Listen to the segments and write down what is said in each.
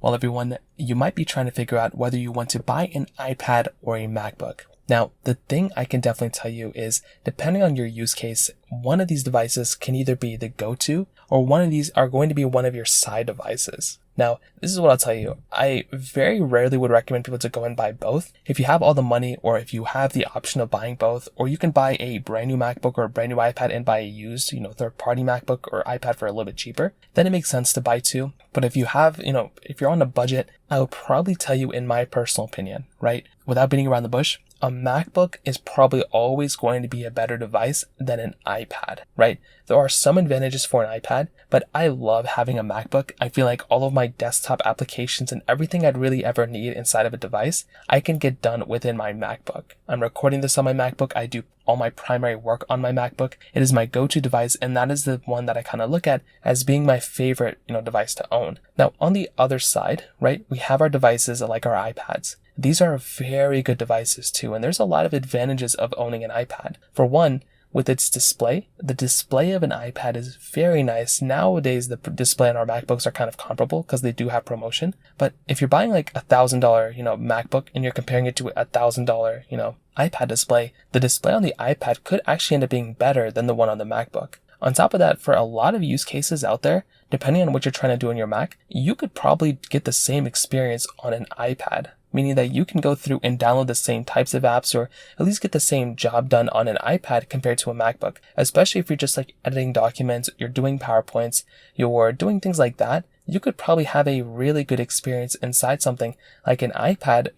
Well, everyone, you might be trying to figure out whether you want to buy an iPad or a MacBook. Now, the thing I can definitely tell you is, depending on your use case, one of these devices can either be the go-to, or one of these are going to be one of your side devices. Now, this is what I'll tell you. I very rarely would recommend people to go and buy both. If you have all the money, or if you have the option of buying both, or you can buy a brand new MacBook or a brand new iPad and buy a used, third-party MacBook or iPad for a little bit cheaper, then it makes sense to buy two. But if you have, if you're on a budget, I would probably tell you, in my personal opinion, right, without beating around the bush, a MacBook is probably always going to be a better device than an iPad, right? There are some advantages for an iPad, but I love having a MacBook. I feel like all of my desktop applications and everything I'd really ever need inside of a device, I can get done within my MacBook. I'm recording this on my MacBook. I do all my primary work on my MacBook. It is my go-to device, and that is the one that I kind of look at as being my favorite, device to own. Now, on the other side, right, we have our devices like our iPads. These are very good devices too, and there's a lot of advantages of owning an iPad. For one, with its display, the display of an iPad is very nice. Nowadays, the display on our MacBooks are kind of comparable because they do have promotion. But if you're buying like $1,000, MacBook, and you're comparing it to $1,000, iPad display, the display on the iPad could actually end up being better than the one on the MacBook. On top of that, for a lot of use cases out there, depending on what you're trying to do on your Mac, you could probably get the same experience on an iPad. Meaning that you can go through and download the same types of apps, or at least get the same job done on an iPad compared to a MacBook. Especially if you're just like editing documents, you're doing PowerPoints, you're doing things like that, you could probably have a really good experience inside something like an iPad,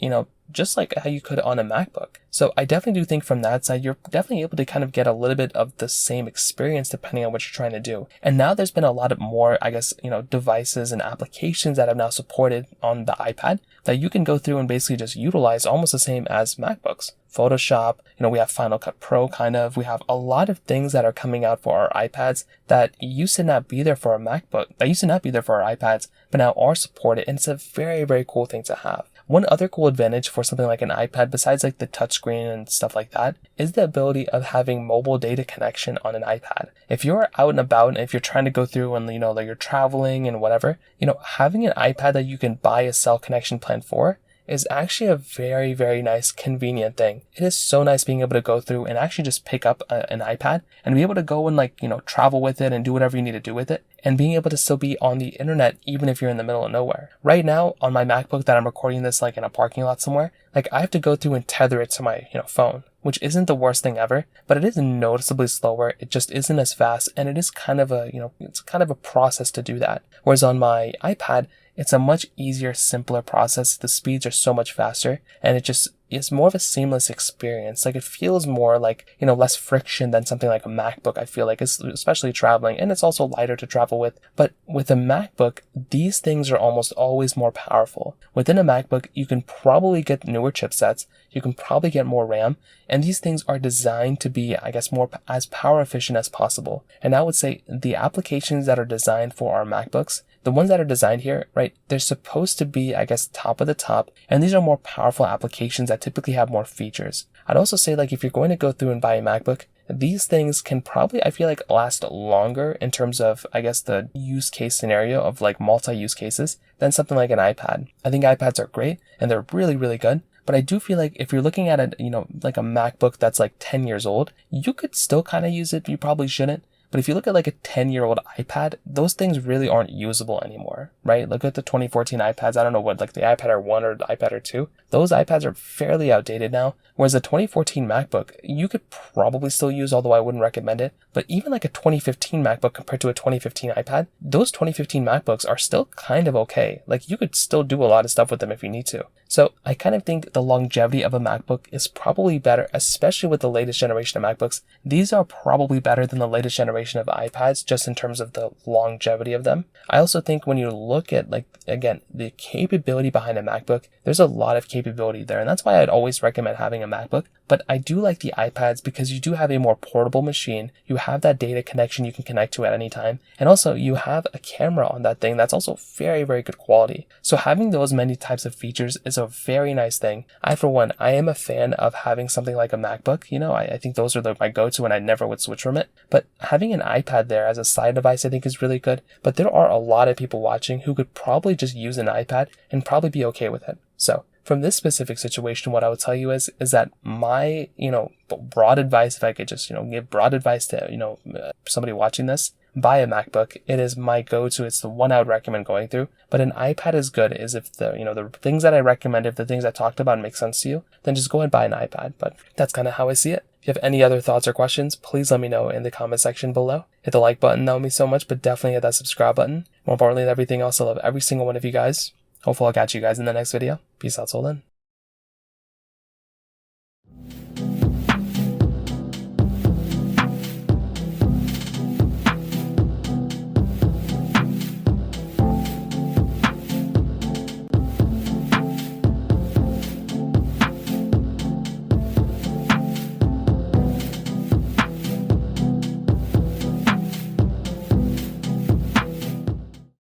just like how you could on a MacBook. So I definitely do think from that side, you're definitely able to kind of get a little bit of the same experience depending on what you're trying to do. And now there's been a lot of more, devices and applications that have now supported on the iPad that you can go through and basically just utilize almost the same as MacBooks. Photoshop, we have Final Cut Pro we have a lot of things that are coming out for our iPads that used to not be there for our iPads, but now are supported, and it's a very, very cool thing to have. One other cool advantage for something like an iPad, besides like the touchscreen and stuff like that, is the ability of having mobile data connection on an iPad. If you're out and about, and if you're trying to go through and, like you're traveling and whatever, having an iPad that you can buy a cell connection plan for is actually a very, very nice, convenient thing. It is so nice being able to go through and actually just pick up an iPad and be able to go and travel with it and do whatever you need to do with it, and being able to still be on the internet even if you're in the middle of nowhere. Right now on my MacBook that I'm recording this in a parking lot somewhere, I have to go through and tether it to my phone, which isn't the worst thing ever, but it is noticeably slower. It just isn't as fast, and it is kind of a process to do that. Whereas on my iPad, it's a much easier, simpler process. The speeds are so much faster, and it's more of a seamless experience. It feels more less friction than something like a MacBook, I feel like, especially traveling, and it's also lighter to travel with. But with a MacBook, these things are almost always more powerful. Within a MacBook, you can probably get newer chipsets, you can probably get more RAM, and these things are designed to be, more as power efficient as possible. And I would say the applications that are designed for our MacBooks, the ones that are designed here, right, they're supposed to be, top of the top, and these are more powerful applications that typically have more features. I'd also say, if you're going to go through and buy a MacBook, these things can probably, I feel last longer in terms of, the use case scenario of, multi-use cases than something like an iPad. I think iPads are great, and they're really, really good. But I do feel like if you're looking at it, like a MacBook that's 10 years old, you could still kind of use it. You probably shouldn't. But if you look at a 10-year-old iPad, those things really aren't usable anymore, right? Look at the 2014 iPads. I don't know what, the iPad Air 1 or the iPad Air 2. Those iPads are fairly outdated now. Whereas the 2014 MacBook, you could probably still use, although I wouldn't recommend it. But even a 2015 MacBook compared to a 2015 iPad, those 2015 MacBooks are still kind of okay. You could still do a lot of stuff with them if you need to. So I kind of think the longevity of a MacBook is probably better, especially with the latest generation of MacBooks. These are probably better than the latest generation of iPads, just in terms of the longevity of them. I also think when you look at, the capability behind a MacBook, there's a lot of capability there. And that's why I'd always recommend having a MacBook. But I do like the iPads because you do have a more portable machine. You have that data connection you can connect to at any time. And also you have a camera on that thing that's also very, very good quality. So having those many types of features is a very nice thing. For one, I am a fan of having something like a MacBook. I think those are my go-to and I never would switch from it. But having an iPad there as a side device I think is really good. But there are a lot of people watching who could probably just use an iPad and probably be okay with it. So from this specific situation, what I would tell you is that my, broad advice, if I could just, give broad advice to, somebody watching this, buy a MacBook. It is my go-to. It's the one I would recommend going through. But an iPad is good is if the things that I recommend, if the things I talked about make sense to you, then just go ahead and buy an iPad. But that's kind of how I see it. If you have any other thoughts or questions, please let me know in the comment section below. Hit the like button, that would mean so much, but definitely hit that subscribe button. More importantly than everything else, I love every single one of you guys. Hopefully I'll catch you guys in the next video. Peace out till then.